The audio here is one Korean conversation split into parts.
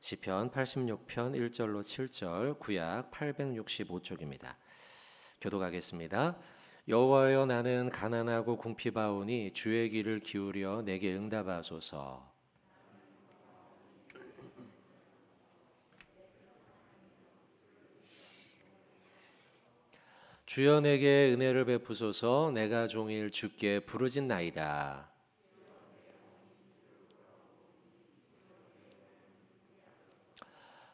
시편 86편 1절로 7절, 구약 865쪽입니다. 교독하겠습니다. 여호와여, 나는 가난하고 궁핍하오니 주의 귀를 기울여 내게 응답하소서. 주여, 내게 은혜를 베푸소서. 내가 종일 주께 부르짖나이다.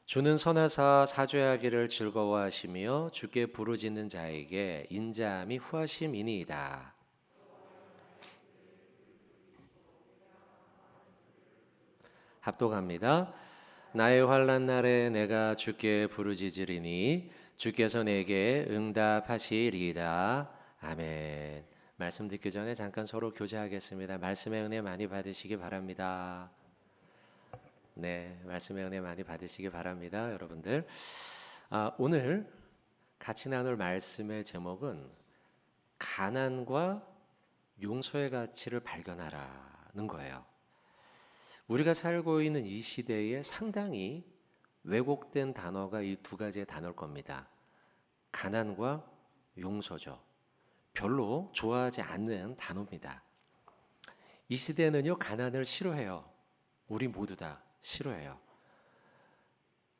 주는 선하사 사죄하기를 즐거워하시며 주께 부르짖는 자에게 인자함이 후하심이니이다. 합독합니다. 나의 환난 날에 내가 주께 부르짖으리니 주께서 내게 응답하시리이다. 아멘. 말씀 듣기 전에 잠깐 서로 교제하겠습니다. 말씀의 은혜 많이 받으시기 바랍니다. 네, 말씀의 은혜 많이 받으시기 바랍니다, 여러분들. 오늘 같이 나눌 말씀의 제목은 가난과 용서의 가치를 발견하라는 거예요. 우리가 살고 있는 이 시대에 상당히 왜곡된 단어가 이 두 가지의 단어일 겁니다. 가난과 용서죠. 별로 좋아하지 않는 단어입니다. 이 시대는요, 가난을 싫어해요. 우리 모두 다 싫어해요.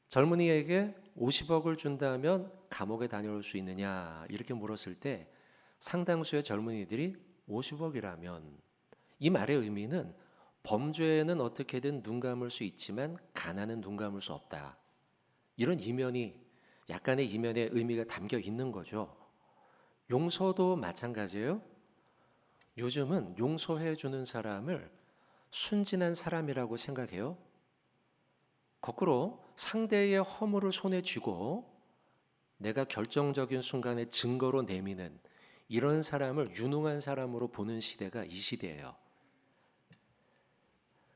젊은이에게 50억을 준다면 감옥에 다녀올 수 있느냐 이렇게 물었을 때 상당수의 젊은이들이 50억이라면, 이 말의 의미는 범죄에는 어떻게든 눈 감을 수 있지만 가난은 눈 감을 수 없다. 이런 약간의 이면의 의미가 담겨 있는 거죠. 용서도 마찬가지예요. 요즘은 용서해 주는 사람을 순진한 사람이라고 생각해요. 거꾸로 상대의 허물을 손에 쥐고 내가 결정적인 순간에 증거로 내미는 이런 사람을 유능한 사람으로 보는 시대가 이 시대예요.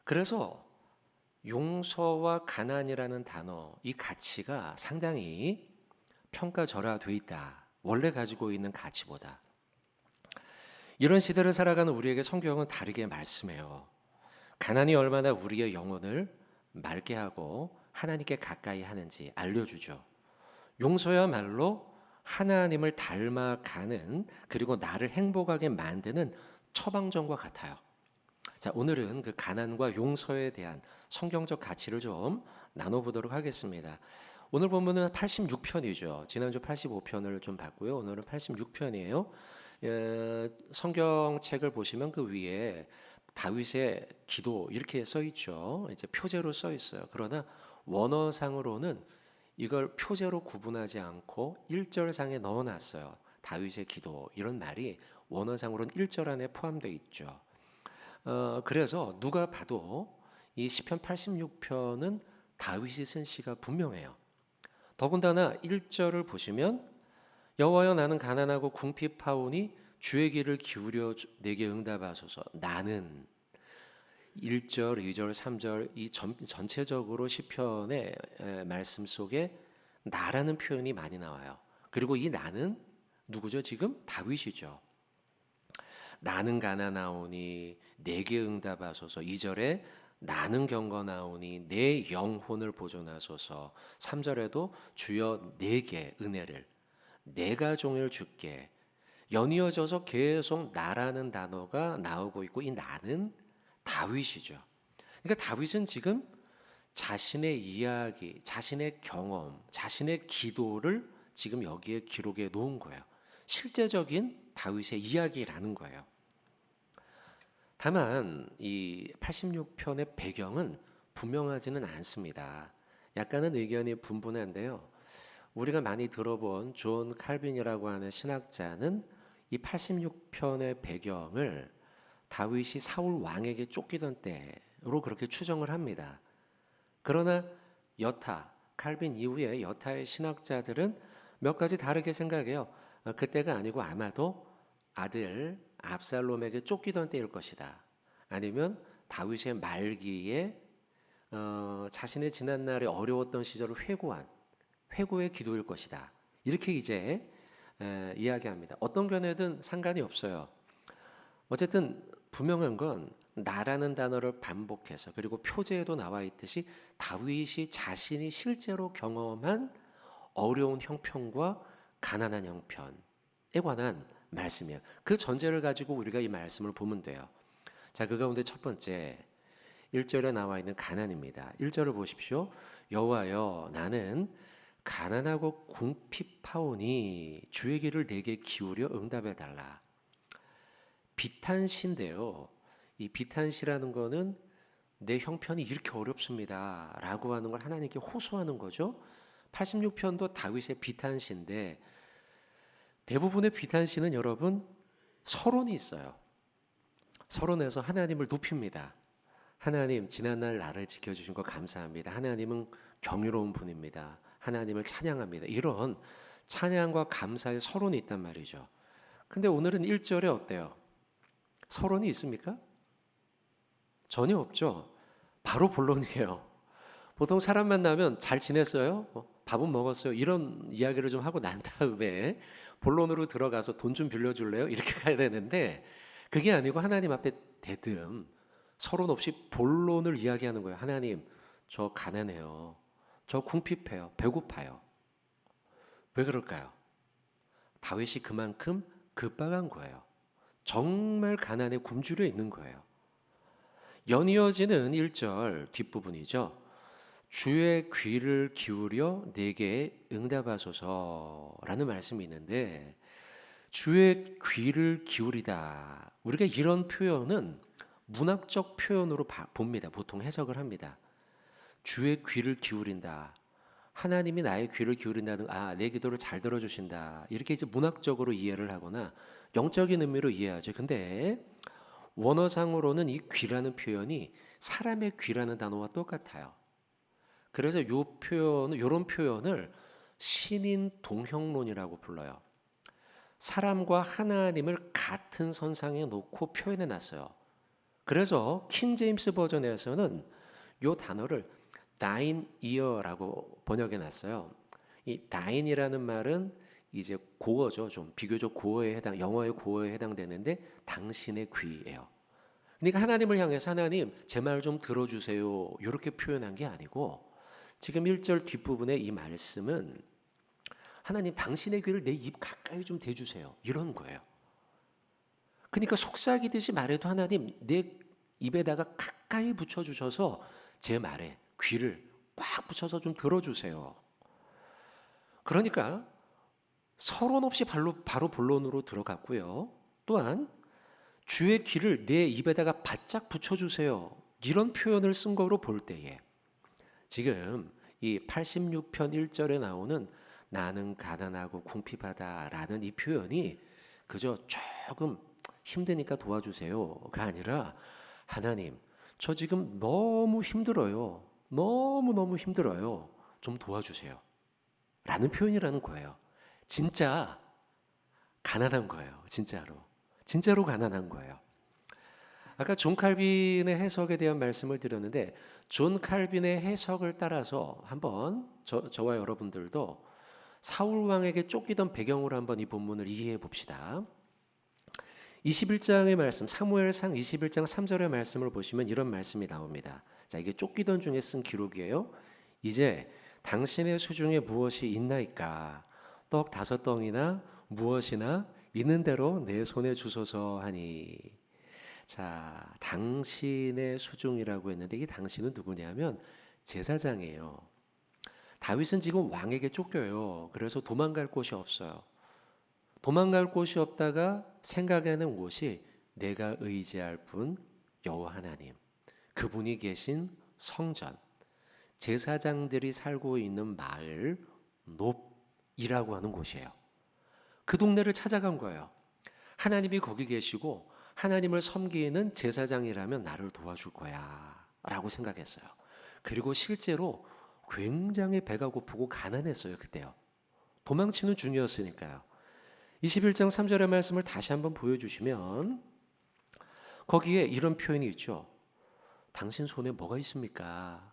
그래서 용서와 가난이라는 단어, 이 가치가 상당히 평가절하돼 있다. 원래 가지고 있는 가치보다. 이런 시대를 살아가는 우리에게 성경은 다르게 말씀해요. 가난이 얼마나 우리의 영혼을 맑게 하고 하나님께 가까이 하는지 알려주죠. 용서야말로 하나님을 닮아가는, 그리고 나를 행복하게 만드는 처방전과 같아요. 자, 오늘은 그 가난과 용서에 대한 성경적 가치를 좀 나눠보도록 하겠습니다. 오늘 본문은 86편이죠. 지난주 85편을 좀 봤고요. 오늘은 86편이에요. 성경책을 보시면 그 위에 다윗의 기도 이렇게 써 있죠. 이제 표제로 써 있어요. 그러나 원어상으로는 이걸 표제로 구분하지 않고 1절상에 넣어놨어요. 다윗의 기도 이런 말이 원어상으로는 1절 안에 포함되어 있죠. 그래서 누가 봐도 이 시편 86편은 다윗이 쓴 시가 분명해요. 더군다나 1절을 보시면 여호와여, 나는 가난하고 궁핍하오니 주의 귀를 기울여 내게 응답하소서. 나는 1절, 2절, 3절 이 전체적으로 시편의 말씀 속에 나라는 표현이 많이 나와요. 그리고 이 나는 누구죠? 지금 다윗이죠. 나는 가난하오니 내게 응답하소서. 2절에 나는 경건하오니 내 영혼을 보존하소서. 3절에도 주여 내게 은혜를, 내가 종일 주께, 연이어져서 계속 나라는 단어가 나오고 있고, 이 나는 다윗이죠. 그러니까 다윗은 지금 자신의 이야기, 자신의 경험, 자신의 기도를 지금 여기에 기록해 놓은 거예요. 실제적인 다윗의 이야기라는 거예요. 다만 이 86편의 배경은 분명하지는 않습니다. 약간은 의견이 분분한데요. 우리가 많이 들어본 존 칼빈이라고 하는 신학자는 이 86편의 배경을 다윗이 사울 왕에게 쫓기던 때로 그렇게 추정을 합니다. 그러나 칼빈 이후에 여타의 신학자들은 몇 가지 다르게 생각해요. 그때가 아니고 아마도 아들 압살롬에게 쫓기던 때일 것이다. 아니면 다윗의 말기에 자신의 지난날에 어려웠던 시절을 회고의 기도일 것이다. 이렇게 이제 이야기합니다. 어떤 견해든 상관이 없어요. 어쨌든 분명한 건 나라는 단어를 반복해서, 그리고 표제에도 나와 있듯이 다윗이 자신이 실제로 경험한 어려운 형편과 가난한 형편에 관한 말씀이에요. 그 전제를 가지고 우리가 이 말씀을 보면 돼요. 자, 그 가운데 첫 번째 1절에 나와 있는 가난입니다. 1절을 보십시오. 여호와여, 나는 가난하고 궁핍하오니 주의 귀를 내게 기울여 응답해 달라. 비탄시인데요. 이 비탄시라는 거는 내 형편이 이렇게 어렵습니다 라고 하는 걸 하나님께 호소하는 거죠. 86편도 다윗의 비탄시인데, 대부분의 비탄시는 여러분 서론이 있어요. 서론에서 하나님을 높입니다. 하나님, 지난날 나를 지켜주신 거 감사합니다. 하나님은 경유로운 분입니다. 하나님을 찬양합니다. 이런 찬양과 감사의 서론이 있단 말이죠. 근데 오늘은 1절에 어때요? 서론이 있습니까? 전혀 없죠. 바로 본론이에요. 보통 사람 만나면 잘 지냈어요? 밥은 먹었어요? 이런 이야기를 좀 하고 난 다음에 본론으로 들어가서 돈 좀 빌려줄래요? 이렇게 가야 되는데, 그게 아니고 하나님 앞에 대뜸 서론 없이 본론을 이야기하는 거예요. 하나님, 저 가난해요. 저 궁핍해요. 배고파요. 왜 그럴까요? 다윗이 그만큼 급박한 거예요. 정말 가난에 굶주려 있는 거예요. 연이어지는 1절 뒷부분이죠. 주의 귀를 기울여 내게 응답하소서라는 말씀이 있는데, 주의 귀를 기울이다, 우리가 이런 표현은 문학적 표현으로 봅니다. 보통 해석을 합니다. 주의 귀를 기울인다, 하나님이 나의 귀를 기울인다는, 내 기도를 잘 들어주신다, 이렇게 이제 문학적으로 이해를 하거나 영적인 의미로 이해하죠. 근데 원어상으로는 이 귀라는 표현이 사람의 귀라는 단어와 똑같아요. 그래서 이런 표현을 신인 동형론이라고 불러요. 사람과 하나님을 같은 선상에 놓고 표현해 놨어요. 그래서 킹 제임스 버전에서는 이 단어를 thine ear라고 번역해 놨어요. 이 thine이라는 말은 이제 고어죠. 좀 비교적 고어에 영어의 고어에 해당되는데 당신의 귀예요. 그러니까 하나님을 향해서 하나님, 제 말 좀 들어주세요, 이렇게 표현한 게 아니고, 지금 1절 뒷부분의 이 말씀은 하나님, 당신의 귀를 내 입 가까이 좀 대주세요, 이런 거예요. 그러니까 속삭이듯이 말해도 하나님, 내 입에다가 가까이 붙여주셔서 제 말에 귀를 꽉 붙여서 좀 들어주세요. 그러니까 서론 없이 바로 본론으로 들어갔고요. 또한 주의 귀를 내 입에다가 바짝 붙여주세요, 이런 표현을 쓴 거로 볼 때에, 지금 이 86편 1절에 나오는 나는 가난하고 궁핍하다라는 이 표현이 그저 조금 힘드니까 도와주세요가 아니라, 하나님, 저 지금 너무 힘들어요, 너무너무 힘들어요, 좀 도와주세요 라는 표현이라는 거예요. 진짜 가난한 거예요. 진짜로 가난한 거예요. 아까 존 칼빈의 해석에 대한 말씀을 드렸는데, 존 칼빈의 해석을 따라서 한번 저와 여러분들도 사울 왕에게 쫓기던 배경으로 한번 이 본문을 이해해 봅시다. 21장의 말씀, 사무엘상 21장 3절의 말씀을 보시면 이런 말씀이 나옵니다. 자, 이게 쫓기던 중에 쓴 기록이에요. 이제 당신의 수중에 무엇이 있나이까? 떡 5덩이나 무엇이나 있는 대로 내 손에 주소서 하니. 자, 당신의 수중이라고 했는데, 이 당신은 누구냐면 제사장이에요. 다윗은 지금 왕에게 쫓겨요. 그래서 도망갈 곳이 없어요. 도망갈 곳이 없다가 생각하는 곳이 내가 의지할 분 여호와 하나님, 그분이 계신 성전, 제사장들이 살고 있는 마을 놉이라고 하는 곳이에요. 그 동네를 찾아간 거예요. 하나님이 거기 계시고 하나님을 섬기는 제사장이라면 나를 도와줄 거야 라고 생각했어요. 그리고 실제로 굉장히 배가 고프고 가난했어요. 그때요. 도망치는 중이었으니까요. 21장 3절의 말씀을 다시 한번 보여주시면 거기에 이런 표현이 있죠. 당신 손에 뭐가 있습니까?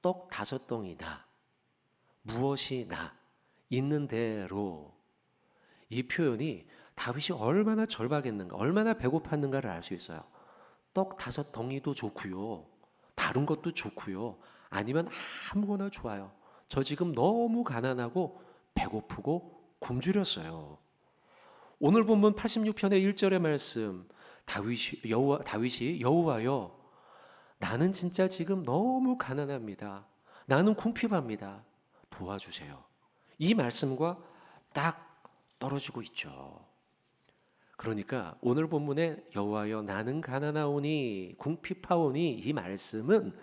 떡 5덩이나 무엇이나 있는 대로. 이 표현이 다윗이 얼마나 절박했는가, 얼마나 배고팠는가를 알 수 있어요. 떡 5덩이도 좋고요. 다른 것도 좋고요. 아니면 아무거나 좋아요. 저 지금 너무 가난하고 배고프고 굶주렸어요. 오늘 본문 86편의 1절의 말씀, 다윗이 여호와여, 나는 진짜 지금 너무 가난합니다. 나는 궁핍합니다. 도와주세요. 이 말씀과 딱 떨어지고 있죠. 그러니까 오늘 본문에 여호와여 나는 가난하오니 궁핍하오니 이 말씀은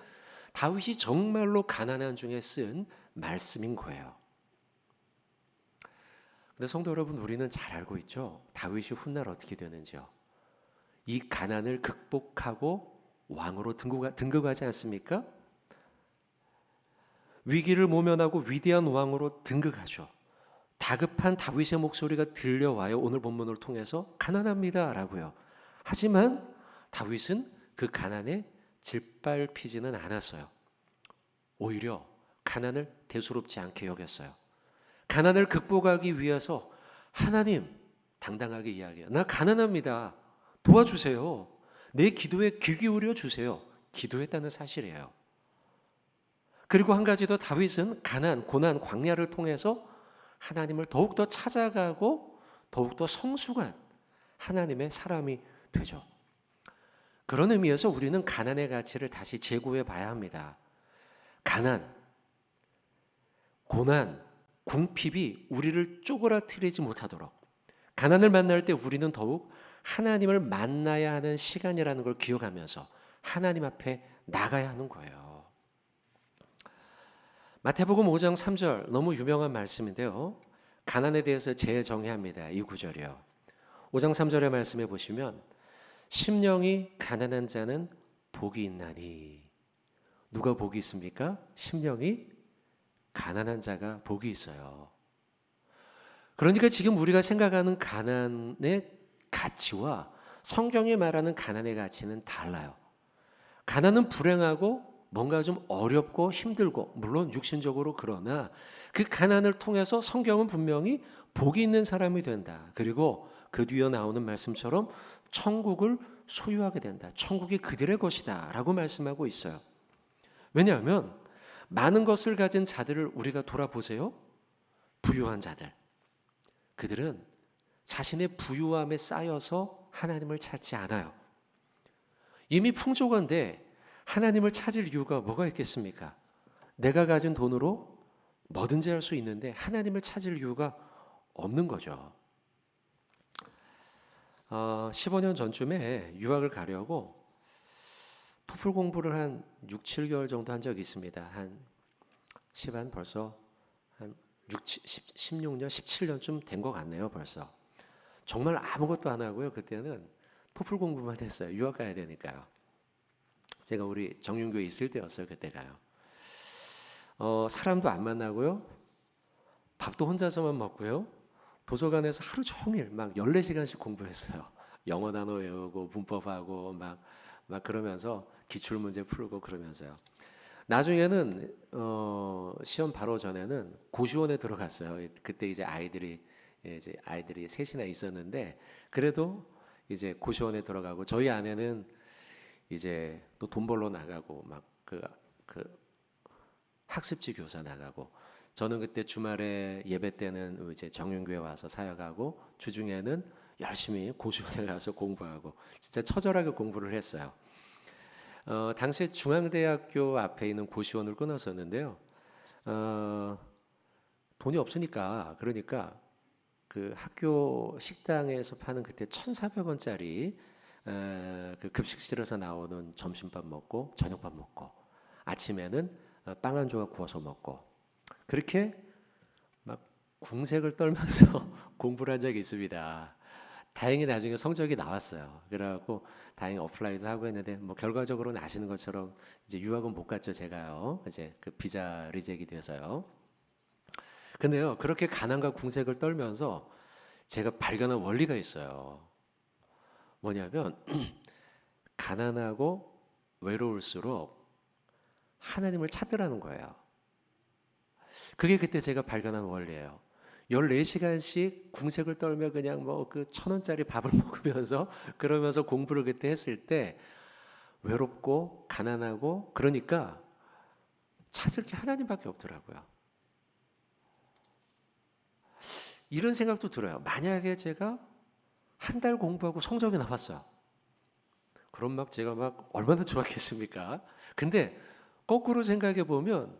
다윗이 정말로 가난한 중에 쓴 말씀인 거예요. 근데 성도 여러분, 우리는 잘 알고 있죠. 다윗이 훗날 어떻게 되는지요. 이 가난을 극복하고 왕으로 등극하지 않습니까? 위기를 모면하고 위대한 왕으로 등극하죠. 다급한 다윗의 목소리가 들려와요. 오늘 본문을 통해서 가난합니다라고요. 하지만 다윗은 그 가난에 짓밟히지는 않았어요. 오히려 가난을 대수롭지 않게 여겼어요. 가난을 극복하기 위해서 하나님, 당당하게 이야기해요. 나 가난합니다. 도와주세요. 내 기도에 귀 기울여 주세요. 기도했다는 사실이에요. 그리고 한 가지 더, 다윗은 가난, 고난, 광야를 통해서 하나님을 더욱더 찾아가고 더욱더 성숙한 하나님의 사람이 되죠. 그런 의미에서 우리는 가난의 가치를 다시 재고해 봐야 합니다. 가난, 고난, 궁핍이 우리를 쪼그라뜨리지 못하도록, 가난을 만날 때 우리는 더욱 하나님을 만나야 하는 시간이라는 걸 기억하면서 하나님 앞에 나가야 하는 거예요. 마태복음 5장 3절, 너무 유명한 말씀인데요. 가난에 대해서 재정의합니다. 이 구절이요. 5장 3절의 말씀에 보시면 심령이 가난한 자는 복이 있나니. 누가 복이 있습니까? 심령이 가난한 자가 복이 있어요. 그러니까 지금 우리가 생각하는 가난의 가치와 성경이 말하는 가난의 가치는 달라요. 가난은 불행하고 뭔가 좀 어렵고 힘들고, 물론 육신적으로, 그러나 그 가난을 통해서 성경은 분명히 복이 있는 사람이 된다. 그리고 그 뒤에 나오는 말씀처럼 천국을 소유하게 된다. 천국이 그들의 것이다 라고 말씀하고 있어요. 왜냐하면 많은 것을 가진 자들을 우리가 돌아보세요. 부유한 자들, 그들은 자신의 부유함에 쌓여서 하나님을 찾지 않아요. 이미 풍족한데 하나님을 찾을 이유가 뭐가 있겠습니까? 내가 가진 돈으로 뭐든지 할 수 있는데 하나님을 찾을 이유가 없는 거죠. 15년 전쯤에 유학을 가려고 토플 공부를 한 6, 7개월 정도 한 적이 있습니다. 벌써 한 16년, 17년쯤 된 것 같네요. 벌써. 정말 아무것도 안 하고요. 그때는 토플 공부만 했어요. 유학 가야 되니까요. 제가 우리 정윤교에 있을 때였어요. 그때가요. 사람도 안 만나고요. 밥도 혼자서만 먹고요. 도서관에서 하루 종일 막 14시간씩 공부했어요. 영어 단어 외우고 문법하고 막 그러면서 기출문제 풀고 그러면서요. 나중에는 시험 바로 전에는 고시원에 들어갔어요. 그때 이제 아이들이 셋이나 있었는데, 그래도 이제 고시원에 들어가고 저희 아내는 이제 또 돈 벌러 나가고 막 그 학습지 교사 나가고, 저는 그때 주말에 예배 때는 이제 정윤교회 와서 사역하고 주중에는 열심히 고시원에 가서 공부하고 진짜 처절하게 공부를 했어요. 당시에 중앙대학교 앞에 있는 고시원을 끊었었는데요. 돈이 없으니까, 그러니까 그 학교 식당에서 파는 그때 1,400원짜리 그 급식실에서 나오는 점심밥 먹고 저녁밥 먹고 아침에는 빵 한 조각 구워서 먹고, 그렇게 막 궁색을 떨면서 공부를 한 적이 있습니다. 다행히 나중에 성적이 나왔어요. 그래갖고 다행히 어플라이도 하고 했는데, 뭐 결과적으로는 아시는 것처럼 이제 유학은 못 갔죠. 제가요. 이제 그 비자 리젝이 돼서요. 근데요, 그렇게 가난과 궁색을 떨면서 제가 발견한 원리가 있어요. 뭐냐면 가난하고 외로울수록 하나님을 찾으라는 거예요. 그게 그때 제가 발견한 원리예요. 14시간씩 궁색을 떨며 그냥 뭐 그 1,000원짜리 밥을 먹으면서 그러면서 공부를 그때 했을 때 외롭고 가난하고 그러니까 찾을 게 하나님밖에 없더라고요. 이런 생각도 들어요. 만약에 제가 한 달 공부하고 성적이 나왔어요. 그럼 막 제가 막 얼마나 좋았겠습니까? 근데 거꾸로 생각해 보면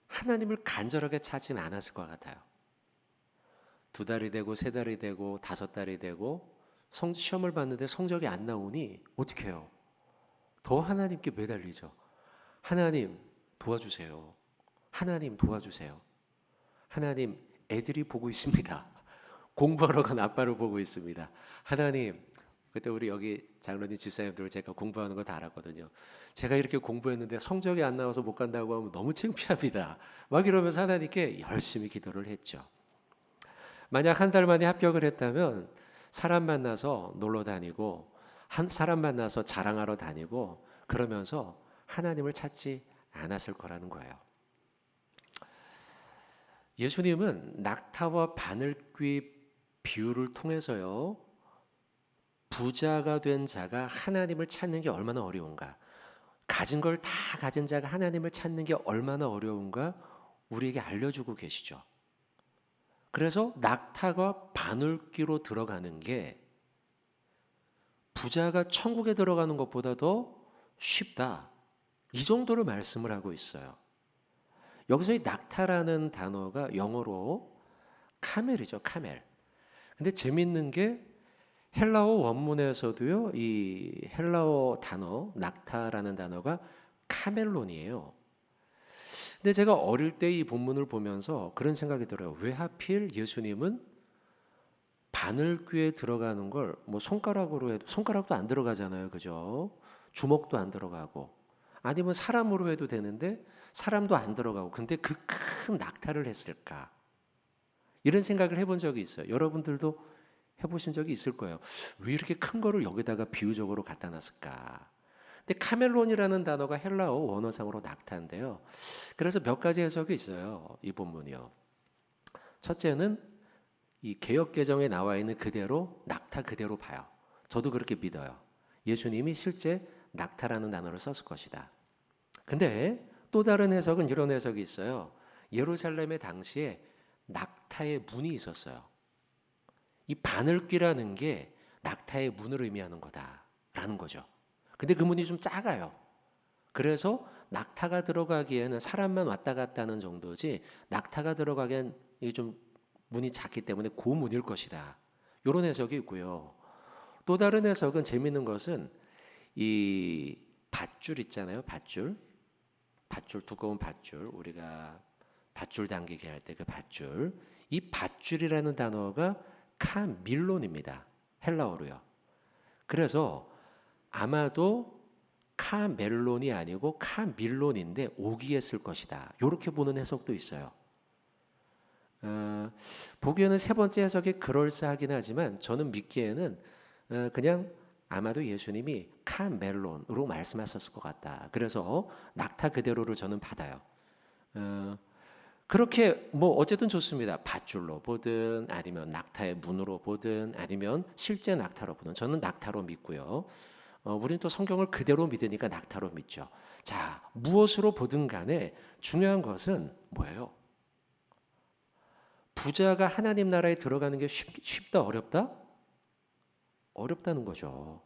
하나님을 간절하게 찾지는 않았을 것 같아요. 2달이 되고 3달이 되고 5달이 되고 시험을 봤는데 성적이 안 나오니 어떻게 해요? 더 하나님께 매달리죠. 하나님 도와주세요. 하나님 도와주세요. 하나님 애들이 보고 있습니다. 공부하러 간 아빠를 보고 있습니다. 하나님, 그때 우리 여기 장로님 집사님들 제가 공부하는 거 다 알았거든요. 제가 이렇게 공부했는데 성적이 안 나와서 못 간다고 하면 너무 창피합니다. 막 이러면서 하나님께 열심히 기도를 했죠. 만약 한 달 만에 합격을 했다면 사람 만나서 놀러 다니고 한 사람 만나서 자랑하러 다니고 그러면서 하나님을 찾지 않았을 거라는 거예요. 예수님은 낙타와 바늘귀 비유를 통해서요, 부자가 된 자가 하나님을 찾는 게 얼마나 어려운가, 가진 걸 다 가진 자가 하나님을 찾는 게 얼마나 어려운가 우리에게 알려주고 계시죠. 그래서 낙타가 바늘귀로 들어가는 게 부자가 천국에 들어가는 것보다 더 쉽다, 이 정도로 말씀을 하고 있어요. 여기서 이 낙타라는 단어가 영어로 카멜이죠, 카멜. 근데 재밌는 게 헬라어 원문에서도요, 이 헬라어 단어 낙타라는 단어가 카멜론이에요. 근데 제가 어릴 때 이 본문을 보면서 그런 생각이 들어요. 왜 하필 예수님은 바늘귀에 들어가는 걸 뭐 손가락으로 해도 손가락도 안 들어가잖아요, 그죠? 주먹도 안 들어가고, 아니면 사람으로 해도 되는데 사람도 안 들어가고, 근데 그 큰 낙타를 했을까? 이런 생각을 해본 적이 있어요. 여러분들도 해보신 적이 있을 거예요. 왜 이렇게 큰 거를 여기다가 비유적으로 갖다 놨을까? 근데 카멜론이라는 단어가 헬라어 원어상으로 낙타인데요. 그래서 몇 가지 해석이 있어요, 이 본문이요. 첫째는 이 개역 개정에 나와 있는 그대로 낙타 그대로 봐요. 저도 그렇게 믿어요. 예수님이 실제 낙타라는 단어를 썼을 것이다. 근데 또 다른 해석은 이런 해석이 있어요. 예루살렘의 당시에 낙타의 문이 있었어요. 이 바늘귀라는 게 낙타의 문을 의미하는 거다라는 거죠. 근데 그 문이 좀 작아요. 그래서 낙타가 들어가기에는 사람만 왔다 갔다 하는 정도지 낙타가 들어가기엔 이게 좀 문이 작기 때문에 그 문일 것이다, 이런 해석이 있고요. 또 다른 해석은 재밌는 것은 이 밧줄 있잖아요. 밧줄 두꺼운 밧줄, 우리가 밧줄 당기기 할 때 그 밧줄, 이 밧줄이라는 단어가 카밀론입니다, 헬라어로요. 그래서 아마도 카멜론이 아니고 카밀론인데 오기에 쓸 것이다, 이렇게 보는 해석도 있어요. 보기에는 세 번째 해석이 그럴싸하긴 하지만 저는 믿기에는 그냥 아마도 예수님이 카멜론으로 말씀하셨을 것 같다. 그래서 낙타 그대로를 저는 받아요. 그렇게 뭐 어쨌든 좋습니다. 밧줄로 보든 아니면 낙타의 문으로 보든 아니면 실제 낙타로 보든 저는 낙타로 믿고요. 우리는 또 성경을 그대로 믿으니까 낙타로 믿죠. 자, 무엇으로 보든 간에 중요한 것은 뭐예요? 부자가 하나님 나라에 들어가는 게 쉽다, 어렵다? 어렵다는 거죠.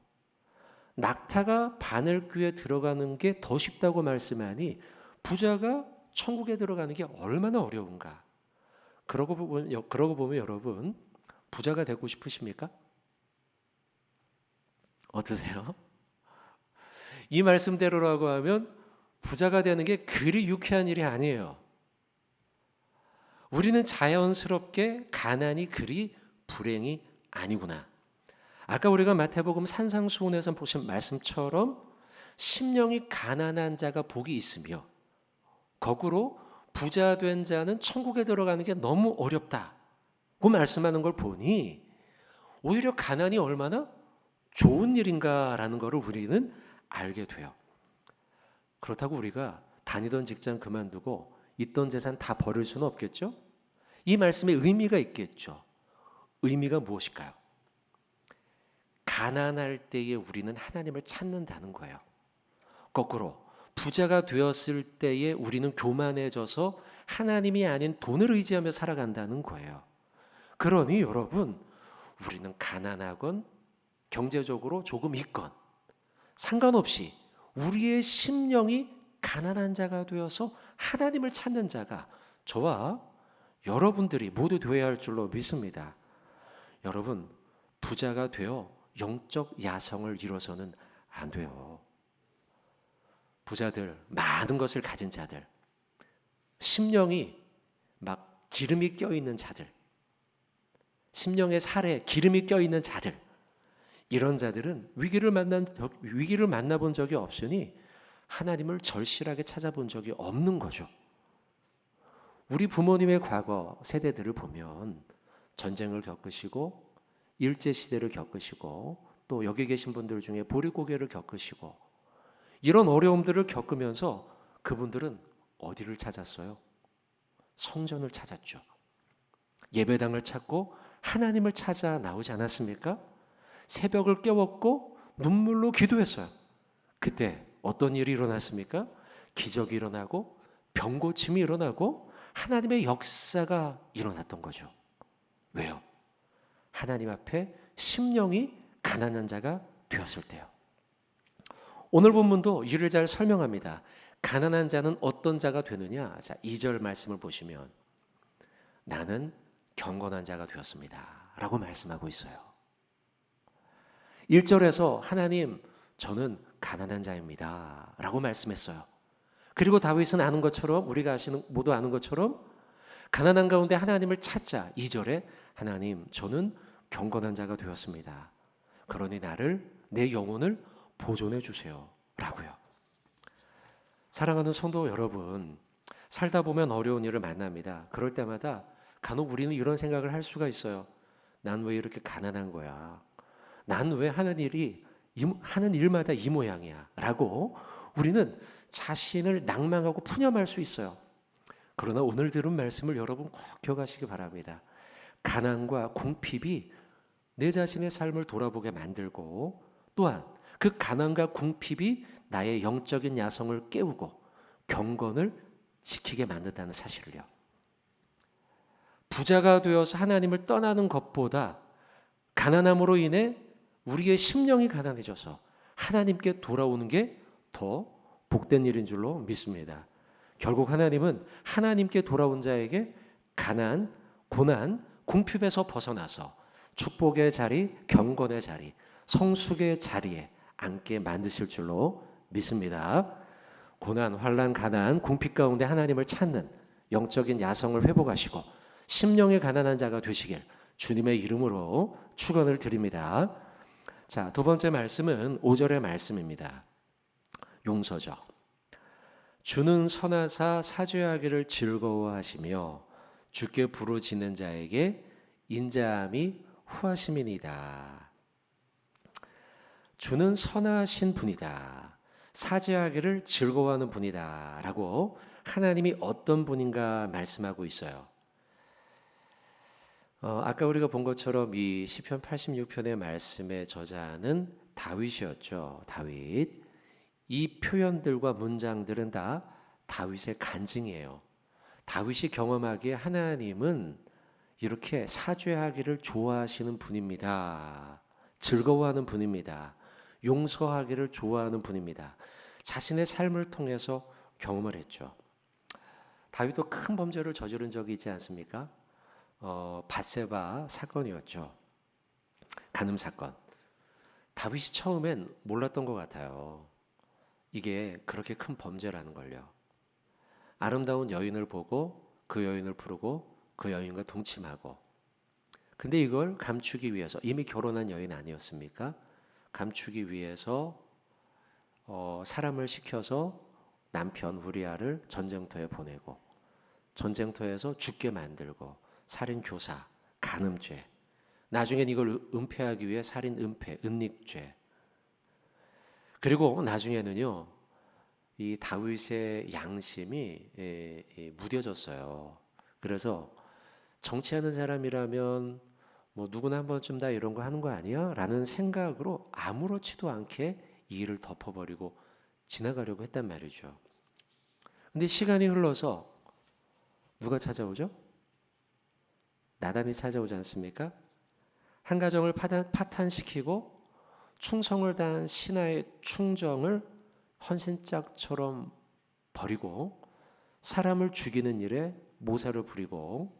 낙타가 바늘귀에 들어가는 게 더 쉽다고 말씀하니 부자가 천국에 들어가는 게 얼마나 어려운가. 그러고 보면 여러분, 부자가 되고 싶으십니까? 어떠세요? 이 말씀대로라고 하면 부자가 되는 게 그리 유쾌한 일이 아니에요. 우리는 자연스럽게 가난이 그리 불행이 아니구나. 아까 우리가 마태복음 산상수훈에서 보신 말씀처럼 심령이 가난한 자가 복이 있으며 거꾸로 부자 된 자는 천국에 들어가는 게 너무 어렵다고 말씀하는 걸 보니 오히려 가난이 얼마나 좋은 일인가라는 것을 우리는 알게 돼요. 그렇다고 우리가 다니던 직장 그만두고 있던 재산 다 버릴 수는 없겠죠? 이 말씀에 의미가 있겠죠. 의미가 무엇일까요? 가난할 때에 우리는 하나님을 찾는다는 거예요. 거꾸로 부자가 되었을 때에 우리는 교만해져서 하나님이 아닌 돈을 의지하며 살아간다는 거예요. 그러니 여러분, 우리는 가난하건 경제적으로 조금 있건 상관없이 우리의 심령이 가난한 자가 되어서 하나님을 찾는 자가 저와 여러분들이 모두 되어야 할 줄로 믿습니다. 여러분, 부자가 되어 영적 야성을 이뤄서는 안 돼요. 부자들, 많은 것을 가진 자들, 심령이 막 기름이 껴있는 자들, 심령의 살에 기름이 껴있는 자들, 이런 자들은 위기를 만나본 적이 없으니 하나님을 절실하게 찾아본 적이 없는 거죠. 우리 부모님의 과거 세대들을 보면 전쟁을 겪으시고 일제시대를 겪으시고 또 여기 계신 분들 중에 보릿고개를 겪으시고 이런 어려움들을 겪으면서 그분들은 어디를 찾았어요? 성전을 찾았죠. 예배당을 찾고 하나님을 찾아 나오지 않았습니까? 새벽을 깨웠고 눈물로 기도했어요. 그때 어떤 일이 일어났습니까? 기적이 일어나고 병고침이 일어나고 하나님의 역사가 일어났던 거죠. 왜요? 하나님 앞에 심령이 가난한 자가 되었을 때요. 오늘 본문도 이를 잘 설명합니다. 가난한 자는 어떤 자가 되느냐? 자, 2절 말씀을 보시면 나는 경건한 자가 되었습니다 라고 말씀하고 있어요. 1절에서 하나님, 저는 가난한 자입니다 라고 말씀했어요. 그리고 다윗은 아는 것처럼, 우리가 모두 아는 것처럼 가난한 가운데 하나님을 찾자. 2절에 하나님, 저는 경건한 자가 되었습니다. 그러니 내 영혼을 보존해 주세요 라고요. 사랑하는 성도 여러분, 살다 보면 어려운 일을 만납니다. 그럴 때마다 간혹 우리는 이런 생각을 할 수가 있어요. 난 왜 이렇게 가난한 거야? 난 왜 하는 일마다 이 모양이야? 라고 우리는 자신을 낭망하고 푸념할 수 있어요. 그러나 오늘 들은 말씀을 여러분 꼭 기억하시기 바랍니다. 가난과 궁핍이 내 자신의 삶을 돌아보게 만들고 또한 그 가난과 궁핍이 나의 영적인 야성을 깨우고 경건을 지키게 만든다는 사실을요. 부자가 되어서 하나님을 떠나는 것보다 가난함으로 인해 우리의 심령이 가난해져서 하나님께 돌아오는 게 더 복된 일인 줄로 믿습니다. 결국 하나님은 하나님께 돌아온 자에게 가난, 고난, 궁핍에서 벗어나서 축복의 자리, 경건의 자리, 성숙의 자리에 앉게 만드실 줄로 믿습니다. 고난, 환난, 가난, 궁핍 가운데 하나님을 찾는 영적인 야성을 회복하시고 심령의 가난한 자가 되시길 주님의 이름으로 축원을 드립니다. 자, 두 번째 말씀은 5절의 말씀입니다. 용서죠. 주는 선하사 사죄하기를 즐거워하시며 주께 부르짖는 자에게 인자함이 후하심이니이다. 주는 선하신 분이다. 사죄하기를 즐거워하는 분이다 라고 하나님이 어떤 분인가 말씀하고 있어요. 아까 우리가 본 것처럼 이 시편 86편의 말씀의 저자는 다윗이었죠. 다윗. 이 표현들과 문장들은 다 다윗의 간증이에요. 다윗이 경험하기에 하나님은 이렇게 사죄하기를 좋아하시는 분입니다. 즐거워하는 분입니다. 용서하기를 좋아하는 분입니다. 자신의 삶을 통해서 경험을 했죠. 다윗도 큰 범죄를 저지른 적이 있지 않습니까? 밧세바 사건이었죠. 간음 사건. 다윗이 처음엔 몰랐던 것 같아요. 이게 그렇게 큰 범죄라는 걸요. 아름다운 여인을 보고 그 여인을 부르고 그 여인과 동침하고, 근데 이걸 감추기 위해서, 이미 결혼한 여인 아니었습니까? 감추기 위해서 사람을 시켜서 남편 우리아를 전쟁터에 보내고 전쟁터에서 죽게 만들고 살인 교사, 간음죄, 나중엔 이걸 은폐하기 위해 살인 은폐, 은닉죄. 그리고 나중에는요, 이 다윗의 양심이 무뎌졌어요. 그래서 정치하는 사람이라면 뭐 누구나 한 번쯤 다 이런 거 하는 거 아니야? 라는 생각으로 아무렇지도 않게 이 일을 덮어버리고 지나가려고 했단 말이죠. 근데 시간이 흘러서 누가 찾아오죠? 나단이 찾아오지 않습니까? 한 가정을 파탄시키고 충성을 다한 신하의 충정을 헌신짝처럼 버리고 사람을 죽이는 일에 모사를 부리고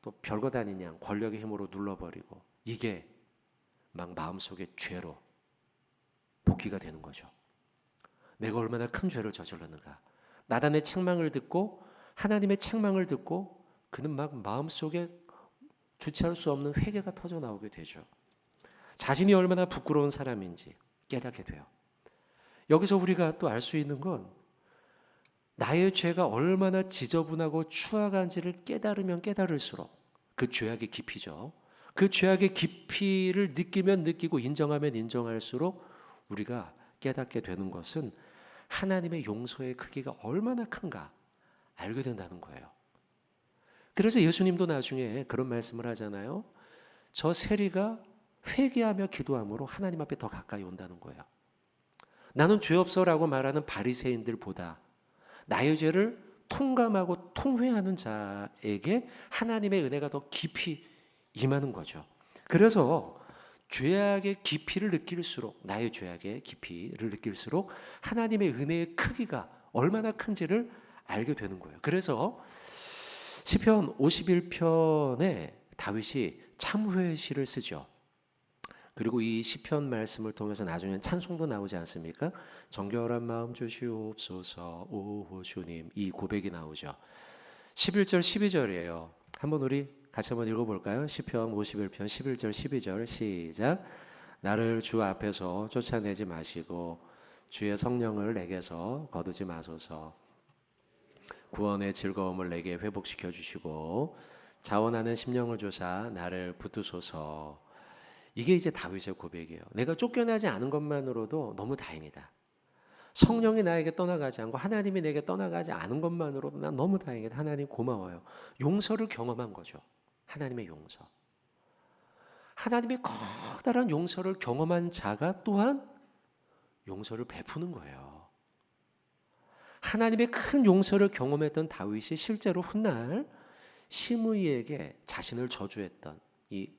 또 별것 아닌 양 권력의 힘으로 눌러버리고 이게 막 마음속에 죄로 복기가 되는 거죠. 내가 얼마나 큰 죄를 저질렀는가. 나단의 책망을 듣고 하나님의 책망을 듣고 그는 막 마음속에 주체할 수 없는 회개가 터져 나오게 되죠. 자신이 얼마나 부끄러운 사람인지 깨닫게 돼요. 여기서 우리가 또 알 수 있는 건 나의 죄가 얼마나 지저분하고 추악한지를 깨달으면 깨달을수록 그 죄악의 깊이죠. 그 죄악의 깊이를 느끼면 느끼고 인정하면 인정할수록 우리가 깨닫게 되는 것은 하나님의 용서의 크기가 얼마나 큰가 알게 된다는 거예요. 그래서 예수님도 나중에 그런 말씀을 하잖아요. 저 세리가 회개하며 기도함으로 하나님 앞에 더 가까이 온다는 거예요. 나는 죄 없어라고 말하는 바리새인들보다 나의 죄를 통감하고 통회하는 자에게 하나님의 은혜가 더 깊이 임하는 거죠. 그래서 죄악의 깊이를 느낄수록 나의 죄악의 깊이를 느낄수록 하나님의 은혜의 크기가 얼마나 큰지를 알게 되는 거예요. 그래서 시편 51편에 다윗이 참회의 시를 쓰죠. 그리고 이 시편 말씀을 통해서 나중에 찬송도 나오지 않습니까? 정결한 마음 주시옵소서 오 주님 이 고백이 나오죠. 11절 12절이에요. 한번 우리 같이 한번 읽어볼까요? 시편 51편 11절 12절 시작. 나를 주 앞에서 쫓아내지 마시고 주의 성령을 내게서 거두지 마소서. 구원의 즐거움을 내게 회복시켜 주시고 자원하는 심령을 주사 나를 붙드소서. 이게 이제 다윗의 고백이에요. 내가 쫓겨나지 않은 것만으로도 너무 다행이다. 성령이 나에게 떠나가지 않고 하나님이 내게 떠나가지 않은 것만으로도 난 너무 다행이다. 하나님 고마워요. 용서를 경험한 거죠. 하나님의 용서. 하나님의 커다란 용서를 경험한 자가 또한 용서를 베푸는 거예요. 하나님의 큰 용서를 경험했던 다윗이 실제로 훗날 시므이에게 자신을 저주했던 이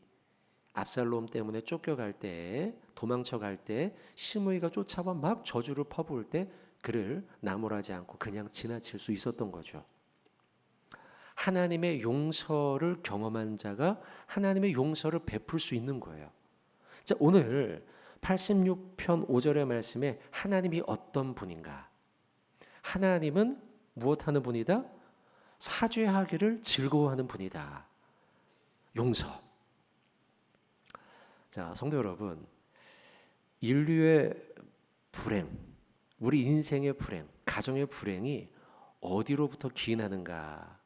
압살롬 때문에 쫓겨갈 때 도망쳐갈 때 시므이가 쫓아와 막 저주를 퍼부을 때 그를 나무라지 않고 그냥 지나칠 수 있었던 거죠. 하나님의 용서를 경험한 자가 하나님의 용서를 베풀 수 있는 거예요. 자, 오늘 86편 5절의 말씀에 하나님이 어떤 분인가? 하나님은 무엇하는 분이다? 사죄하기를 즐거워하는 분이다. 용서. 자, 성도 여러분, 인류의 불행, 우리 인생의 불행, 가정의 불행이 어디로부터 기인하는가?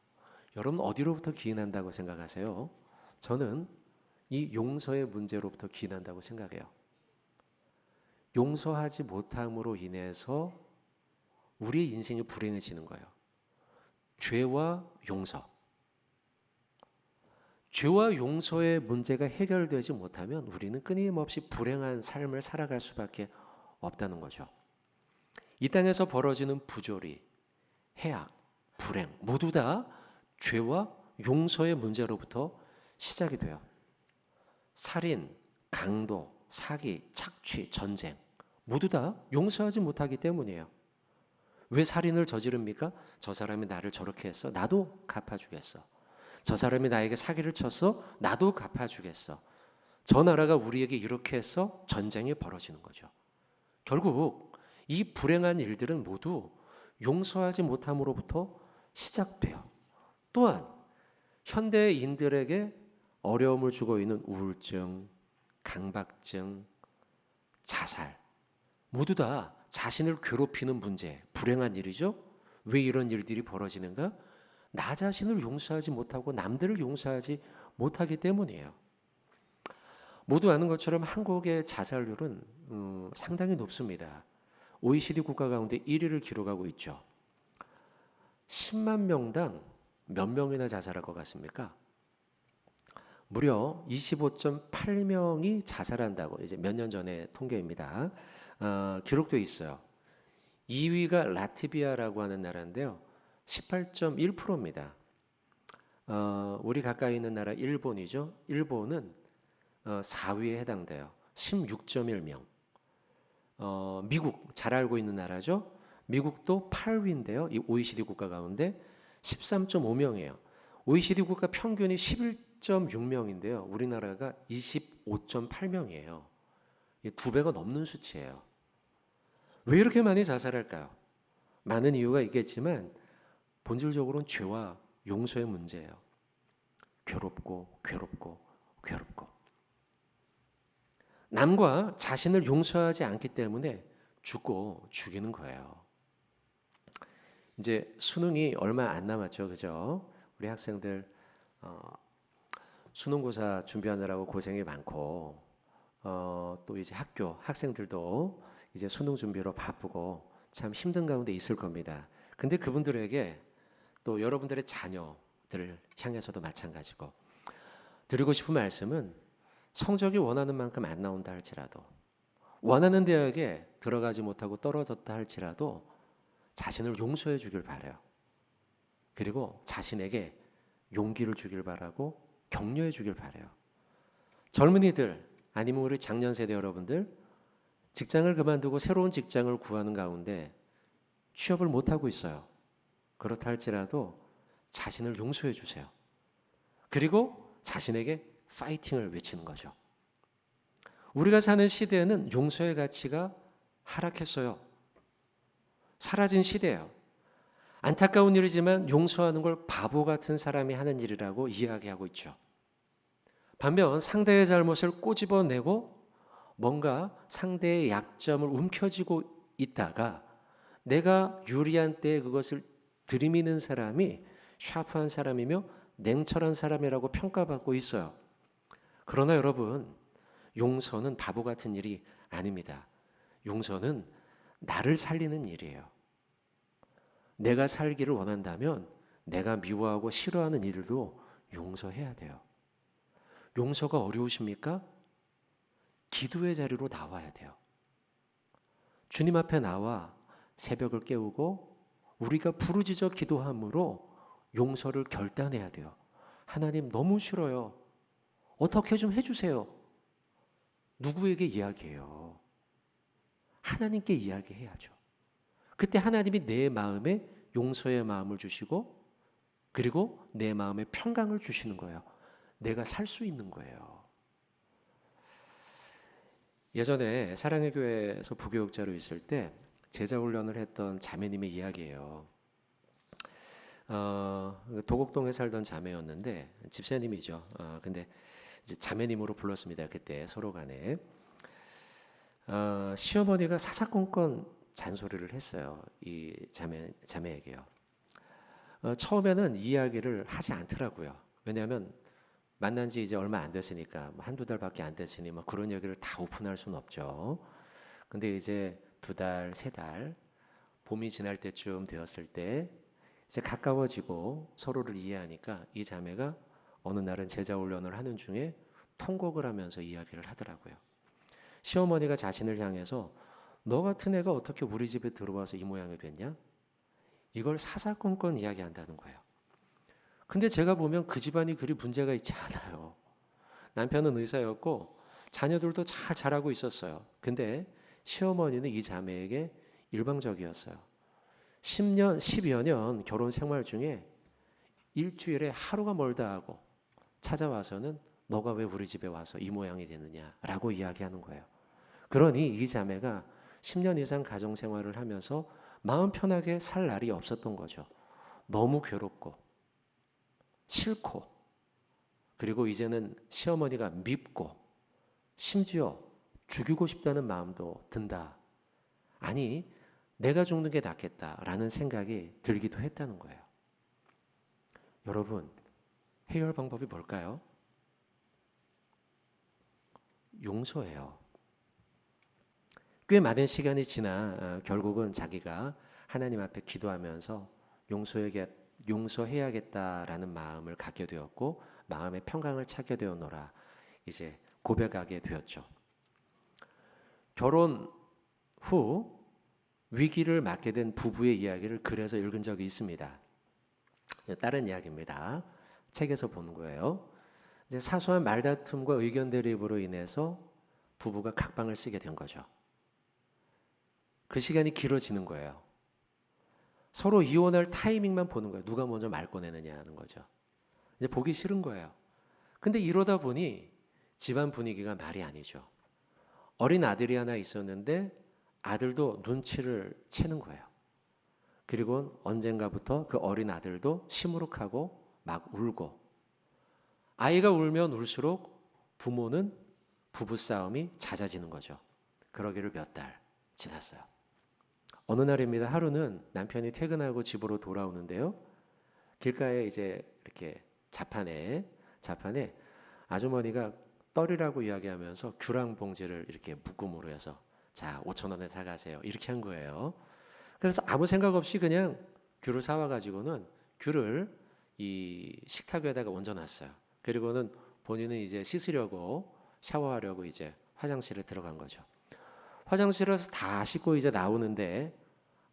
여러분 어디로부터 기인한다고 생각하세요? 저는 이 용서의 문제로부터 기인한다고 생각해요. 용서하지 못함으로 인해서 우리의 인생이 불행해지는 거예요. 죄와 용서. 죄와 용서의 문제가 해결되지 못하면 우리는 끊임없이 불행한 삶을 살아갈 수밖에 없다는 거죠. 이 땅에서 벌어지는 부조리, 해악, 불행 모두 다 죄와 용서의 문제로부터 시작이 돼요. 살인, 강도, 사기, 착취, 전쟁 모두 다 용서하지 못하기 때문이에요. 왜 살인을 저지릅니까? 저 사람이 나를 저렇게 했어. 나도 갚아주겠어. 저 사람이 나에게 사기를 쳤어. 나도 갚아주겠어. 저 나라가 우리에게 이렇게 했어. 전쟁이 벌어지는 거죠. 결국 이 불행한 일들은 모두 용서하지 못함으로부터 시작돼요. 또한 현대인들에게 어려움을 주고 있는 우울증, 강박증, 자살 모두 다 자신을 괴롭히는 문제, 불행한 일이죠. 왜 이런 일들이 벌어지는가? 나 자신을 용서하지 못하고 남들을 용서하지 못하기 때문이에요. 모두 아는 것처럼 한국의 자살률은 상당히 높습니다. OECD 국가 가운데 1위를 기록하고 있죠. 10만 명당 몇 명이나 자살할 것 같습니까? 무려 25.8명이 자살한다고 이제 몇 년 전에 통계입니다. 기록되어 있어요. 2위가 라트비아라고 하는 나라인데요. 18.1%입니다. 우리 가까이 있는 나라 일본이죠. 일본은 4위에 해당돼요. 16.1명. 미국 잘 알고 있는 나라죠. 미국도 8위인데요. 이 OECD 국가 가운데 13.5명이에요. OECD 국가 평균이 11.6명인데요. 우리나라가 25.8명이에요. 두 배가 넘는 수치예요. 왜 이렇게 많이 자살할까요? 많은 이유가 있겠지만 본질적으로는 죄와 용서의 문제예요. 괴롭고 괴롭고 괴롭고. 남과 자신을 용서하지 않기 때문에 죽고 죽이는 거예요. 이제 수능이 얼마 안 남았죠, 그죠? 우리 학생들 수능고사 준비하느라고 고생이 많고, 또 이제 학생들도 이제 수능 준비로 바쁘고 참 힘든 가운데 있을 겁니다. 근데 그분들에게 또 여러분들의 자녀들을 향해서도 마찬가지고 드리고 싶은 말씀은 성적이 원하는 만큼 안 나온다 할지라도 원하는 대학에 들어가지 못하고 떨어졌다 할지라도 자신을 용서해 주길 바라요. 그리고 자신에게 용기를 주길 바라고 격려해 주길 바라요. 젊은이들 아니면 우리 장년 세대 여러분들 직장을 그만두고 새로운 직장을 구하는 가운데 취업을 못하고 있어요. 그렇다 할지라도 자신을 용서해 주세요. 그리고 자신에게 파이팅을 외치는 거죠. 우리가 사는 시대에는 용서의 가치가 하락했어요. 사라진 시대예요. 안타까운 일이지만 용서하는 걸 바보 같은 사람이 하는 일이라고 이야기하고 있죠. 반면 상대의 잘못을 꼬집어내고 뭔가 상대의 약점을 움켜쥐고 있다가 내가 유리한 때에 그것을 들이미는 사람이 샤프한 사람이며 냉철한 사람이라고 평가받고 있어요. 그러나 여러분, 용서는 바보 같은 일이 아닙니다. 용서는 나를 살리는 일이에요. 내가 살기를 원한다면 내가 미워하고 싫어하는 일도 용서해야 돼요. 용서가 어려우십니까? 기도의 자리로 나와야 돼요. 주님 앞에 나와 새벽을 깨우고 우리가 부르짖어 기도함으로 용서를 결단해야 돼요. 하나님 너무 싫어요. 어떻게 좀 해주세요. 누구에게 이야기해요? 하나님께 이야기해야죠. 그때 하나님이 내 마음에 용서의 마음을 주시고 그리고 내 마음에 평강을 주시는 거예요. 내가 살 수 있는 거예요. 예전에 사랑의 교회에서 부교육자로 있을 때 제자 훈련을 했던 자매님의 이야기예요. 도곡동에 살던 자매였는데 집사님이죠. 근데 이제 자매님으로 불렀습니다. 그때 서로 간에 시어머니가 사사건건 잔소리를 했어요. 이 자매에게요. 처음에는 이야기를 하지 않더라고요. 왜냐하면 만난 지 이제 얼마 안 됐으니까 한두 달밖에 안 됐으니 뭐 그런 얘기를 다 오픈할 수는 없죠. 근데 이제 두 달, 세 달, 봄이 지날 때쯤 되었을 때 이제 가까워지고 서로를 이해하니까 이 자매가 어느 날은 제자 훈련을 하는 중에 통곡을 하면서 이야기를 하더라고요. 시어머니가 자신을 향해서 너 같은 애가 어떻게 우리 집에 들어와서 이 모양이 됐냐? 이걸 사사건건 이야기한다는 거예요. 근데 제가 보면 그 집안이 그리 문제가 있지 않아요. 남편은 의사였고 자녀들도 잘 자라고 있었어요. 근데 시어머니는 이 자매에게 일방적이었어요. 10여 년 결혼 생활 중에 일주일에 하루가 멀다 하고 찾아와서는 너가 왜 우리 집에 와서 이 모양이 되느냐라고 이야기하는 거예요. 그러니 이 자매가 10년 이상 가정 생활을 하면서 마음 편하게 살 날이 없었던 거죠. 너무 괴롭고 싫고 그리고 이제는 시어머니가 밉고 심지어 죽이고 싶다는 마음도 든다. 아니 내가 죽는 게 낫겠다라는 생각이 들기도 했다는 거예요. 여러분 해결 방법이 뭘까요? 용서예요. 꽤 많은 시간이 지나 결국은 자기가 하나님 앞에 기도하면서 용서해야겠다라는 마음을 갖게 되었고 마음의 평강을 찾게 되었노라 이제 고백하게 되었죠. 결혼 후 위기를 맞게 된 부부의 이야기를 글에서 읽은 적이 있습니다. 다른 이야기입니다. 책에서 본 거예요. 이제 사소한 말다툼과 의견 대립으로 인해서 부부가 각방을 쓰게 된 거죠. 그 시간이 길어지는 거예요. 서로 이혼할 타이밍만 보는 거예요. 누가 먼저 말 꺼내느냐 하는 거죠. 이제 보기 싫은 거예요. 근데 이러다 보니 집안 분위기가 말이 아니죠. 어린 아들이 하나 있었는데 아들도 눈치를 채는 거예요. 그리고 언젠가부터 그 어린 아들도 시무룩하고 막 울고, 아이가 울면 울수록 부모는 부부싸움이 잦아지는 거죠. 그러기를 몇 달 지났어요. 어느 날입니다. 하루는 남편이 퇴근하고 집으로 돌아오는데요. 길가에 이제 이렇게 자판에 아주머니가 떨이라고 이야기하면서 귤랑 봉지를 이렇게 묶음으로 해서 자 5천 원에 사가세요. 이렇게 한 거예요. 그래서 아무 생각 없이 그냥 귤을 사와 가지고는 귤을 이 식탁 위에다가 얹어놨어요. 그리고는 본인은 이제 씻으려고 샤워하려고 이제 화장실에 들어간 거죠. 화장실에서 다 씻고 이제 나오는데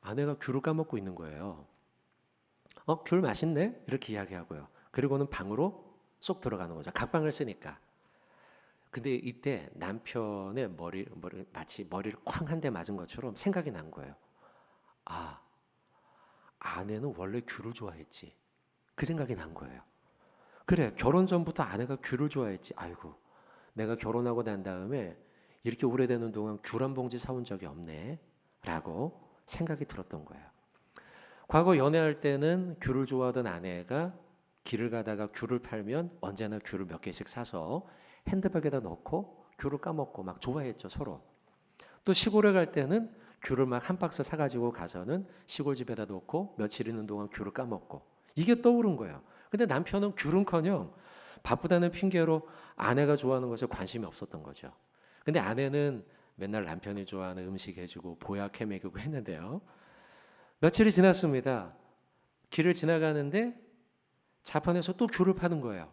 아내가 귤을 까먹고 있는 거예요. 귤 맛있네? 이렇게 이야기하고요. 그리고는 방으로 쏙 들어가는 거죠. 각방을 쓰니까. 근데 이때 남편의 머리 마치 머리를 쾅 한 대 맞은 것처럼 생각이 난 거예요. 아, 아내는 원래 귤을 좋아했지. 그 생각이 난 거예요. 그래, 결혼 전부터 아내가 귤을 좋아했지. 아이고, 내가 결혼하고 난 다음에 이렇게 오래되는 동안 귤 한 봉지 사온 적이 없네 라고 생각이 들었던 거예요. 과거 연애할 때는 귤을 좋아하던 아내가 길을 가다가 귤을 팔면 언제나 귤을 몇 개씩 사서 핸드백에다 넣고 귤을 까먹고 막 좋아했죠, 서로. 또 시골에 갈 때는 귤을 막 한 박스 사가지고 가서는 시골집에다 놓고 며칠 있는 동안 귤을 까먹고, 이게 떠오른 거예요. 근데 남편은 귤은커녕 바쁘다는 핑계로 아내가 좋아하는 것에 관심이 없었던 거죠. 근데 아내는 맨날 남편이 좋아하는 음식 해주고 보약해 먹이고 했는데요. 며칠이 지났습니다. 길을 지나가는데 자판에서 또 귤을 파는 거예요.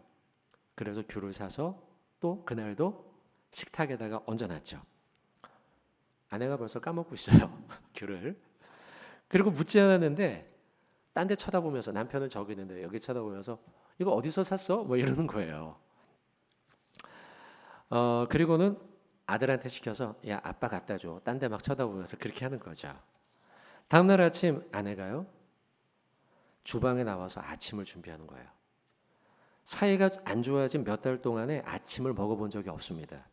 그래서 귤을 사서 또 그날도 식탁에다가 얹어놨죠. 아내가 벌써 까먹고 있어요. 귤을. 그리고 묻지 않았는데 딴 데 쳐다보면서, 남편은 저기 있는데 여기 쳐다보면서 이거 어디서 샀어? 뭐 이러는 거예요. 그리고는 아들한테 시켜서 야 아빠 갖다 줘. 딴 데 막 쳐다보면서 그렇게 하는 거죠. 다음날 아침 아내가요 주방에 나와서 아침을 준비하는 거예요. 사이가 안 좋아진 몇 달 동안에 아침을 먹어본 적이 없습니다.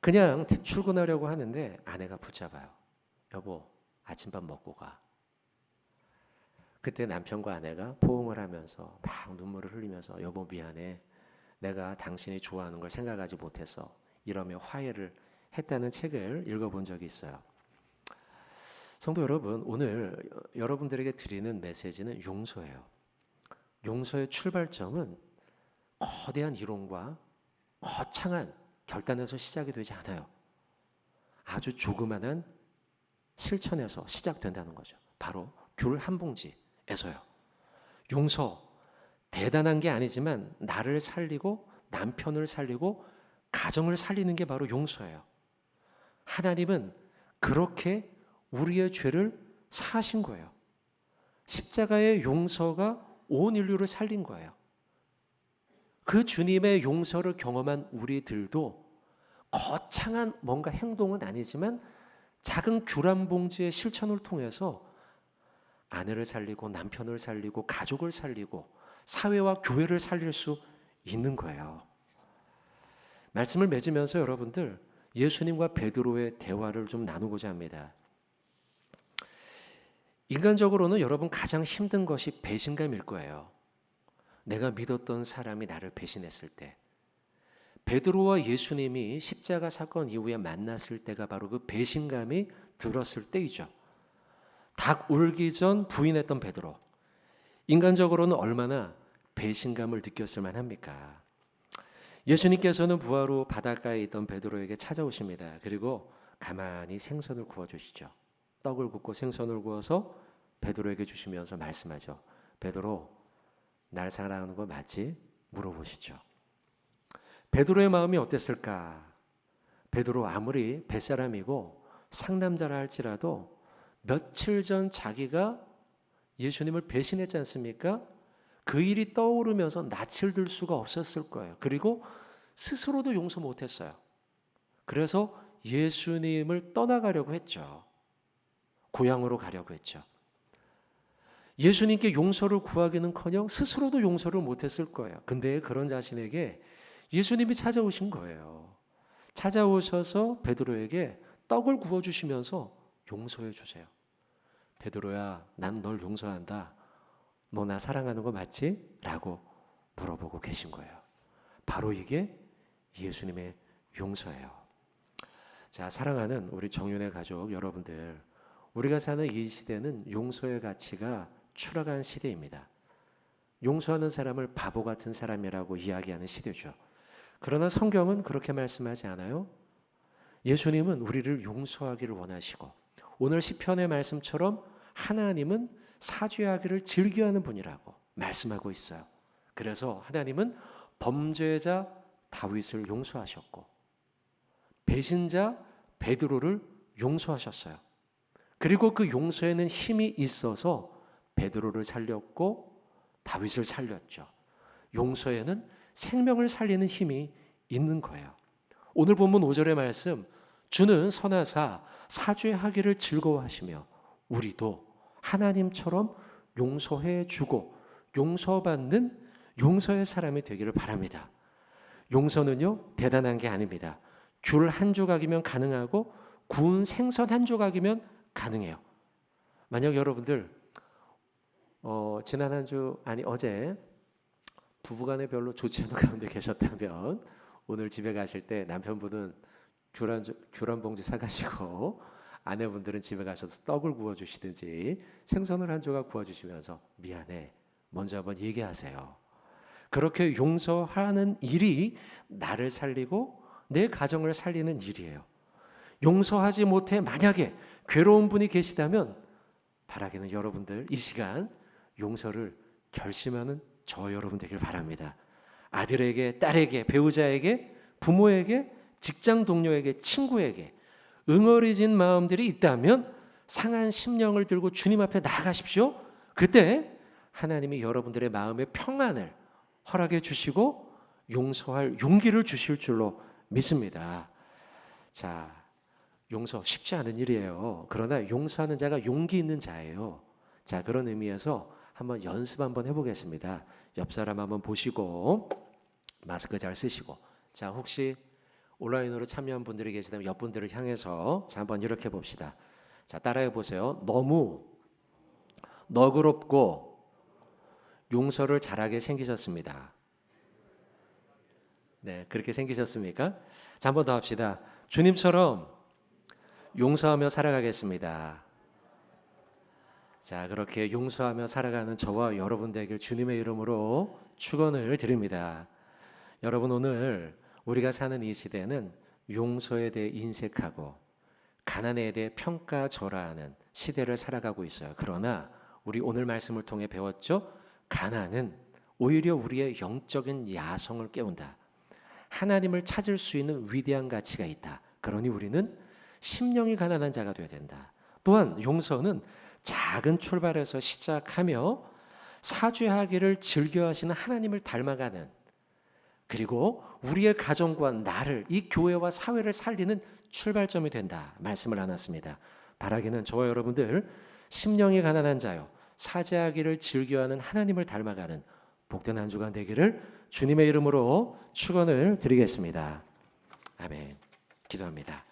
그냥 출근하려고 하는데 아내가 붙잡아요. 여보, 아침밥 먹고 가. 그때 남편과 아내가 포옹을 하면서 막 눈물을 흘리면서 여보 미안해. 내가 당신이 좋아하는 걸 생각하지 못해서, 이러며 화해를 했다는 책을 읽어본 적이 있어요. 성도 여러분, 오늘 여러분들에게 드리는 메시지는 용서예요. 용서의 출발점은 거대한 이론과 거창한 결단에서 시작이 되지 않아요. 아주 조그마한 실천에서 시작된다는 거죠. 바로 귤 한 봉지에서요. 용서, 대단한 게 아니지만 나를 살리고 남편을 살리고 가정을 살리는 게 바로 용서예요. 하나님은 그렇게 우리의 죄를 사하신 거예요. 십자가의 용서가 온 인류를 살린 거예요. 그 주님의 용서를 경험한 우리들도 거창한 뭔가 행동은 아니지만 작은 귤 한 봉지의 실천을 통해서 아내를 살리고 남편을 살리고 가족을 살리고 사회와 교회를 살릴 수 있는 거예요. 말씀을 맺으면서 여러분들 예수님과 베드로의 대화를 좀 나누고자 합니다. 인간적으로는 여러분 가장 힘든 것이 배신감일 거예요. 내가 믿었던 사람이 나를 배신했을 때, 베드로와 예수님이 십자가 사건 이후에 만났을 때가 바로 그 배신감이 들었을 때이죠. 닭 울기 전 부인했던 베드로, 인간적으로는 얼마나 배신감을 느꼈을 만합니까? 예수님께서는 부활 후 바닷가에 있던 베드로에게 찾아오십니다. 그리고 가만히 생선을 구워주시죠. 떡을 굽고 생선을 구워서 베드로에게 주시면서 말씀하죠. 베드로, 날 사랑하는 거 맞지? 물어보시죠. 베드로의 마음이 어땠을까? 베드로 아무리 뱃사람이고 상남자라 할지라도 며칠 전 자기가 예수님을 배신했지 않습니까? 그 일이 떠오르면서 낯을 들 수가 없었을 거예요. 그리고 스스로도 용서 못했어요. 그래서 예수님을 떠나가려고 했죠. 고향으로 가려고 했죠. 예수님께 용서를 구하기는커녕 스스로도 용서를 못했을 거예요. 근데 그런 자신에게 예수님이 찾아오신 거예요. 찾아오셔서 베드로에게 떡을 구워주시면서 용서해 주세요. 베드로야, 난 널 용서한다. 너 나 사랑하는 거 맞지? 라고 물어보고 계신 거예요. 바로 이게 예수님의 용서예요. 자, 사랑하는 우리 정윤의 가족 여러분들, 우리가 사는 이 시대는 용서의 가치가 추락한 시대입니다. 용서하는 사람을 바보 같은 사람이라고 이야기하는 시대죠. 그러나 성경은 그렇게 말씀하지 않아요. 예수님은 우리를 용서하기를 원하시고, 오늘 시편의 말씀처럼 하나님은 사죄하기를 즐겨하는 분이라고 말씀하고 있어요. 그래서 하나님은 범죄자 다윗을 용서하셨고, 배신자 베드로를 용서하셨어요. 그리고 그 용서에는 힘이 있어서 베드로를 살렸고 다윗을 살렸죠. 용서에는 생명을 살리는 힘이 있는 거예요. 오늘 본문 5절의 말씀, 주는 선하사 사죄하기를 즐거워하시며 우리도 하나님처럼 용서해 주고 용서받는 용서의 사람이 되기를 바랍니다. 용서는요, 대단한 게 아닙니다. 귤 한 조각이면 가능하고 구운 생선 한 조각이면 가능해요. 만약 여러분들 지난 한 주 아니 어제 부부간에 별로 좋지 않은 가운데 계셨다면 오늘 집에 가실 때 남편분은 귤 한 봉지 사가시고 아내분들은 집에 가셔서 떡을 구워주시든지 생선을 한 조각 구워주시면서 미안해 먼저 한번 얘기하세요. 그렇게 용서하는 일이 나를 살리고 내 가정을 살리는 일이에요. 용서하지 못해 만약에 괴로운 분이 계시다면 바라기는 여러분들 이 시간 용서를 결심하는 저 여러분 되길 바랍니다. 아들에게, 딸에게, 배우자에게, 부모에게, 직장 동료에게, 친구에게 응어리진 마음들이 있다면 상한 심령을 들고 주님 앞에 나아가십시오. 그때 하나님이 여러분들의 마음의 평안을 허락해 주시고 용서할 용기를 주실 줄로 믿습니다. 자, 용서 쉽지 않은 일이에요. 그러나 용서하는 자가 용기 있는 자예요. 자, 그런 의미에서 한번 연습 한번 해보겠습니다. 옆 사람 한번 보시고 마스크 잘 쓰시고, 자, 혹시 온라인으로 참여한 분들이 계시다면 옆 분들을 향해서 자, 한번 이렇게 봅시다. 자, 따라해 보세요. 너무 너그럽고 용서를 잘하게 생기셨습니다. 네, 그렇게 생기셨습니까? 자, 한번 더 합시다. 주님처럼 용서하며 살아가겠습니다. 자, 그렇게 용서하며 살아가는 저와 여러분 되길 주님의 이름으로 축원을 드립니다. 여러분, 오늘 우리가 사는 이 시대는 용서에 대해 인색하고 가난에 대해 평가절하하는 시대를 살아가고 있어요. 그러나 우리 오늘 말씀을 통해 배웠죠? 가난은 오히려 우리의 영적인 야성을 깨운다. 하나님을 찾을 수 있는 위대한 가치가 있다. 그러니 우리는 심령이 가난한 자가 되어야 된다. 또한 용서는 작은 출발에서 시작하며 사죄하기를 즐겨하시는 하나님을 닮아가는, 그리고 우리의 가정과 나를, 이 교회와 사회를 살리는 출발점이 된다 말씀을 나눴습니다. 바라기는 저와 여러분들 심령이 가난한 자요 사죄하기를 즐겨하는 하나님을 닮아가는 복된 한 주간 되기를 주님의 이름으로 축원을 드리겠습니다. 아멘. 기도합니다.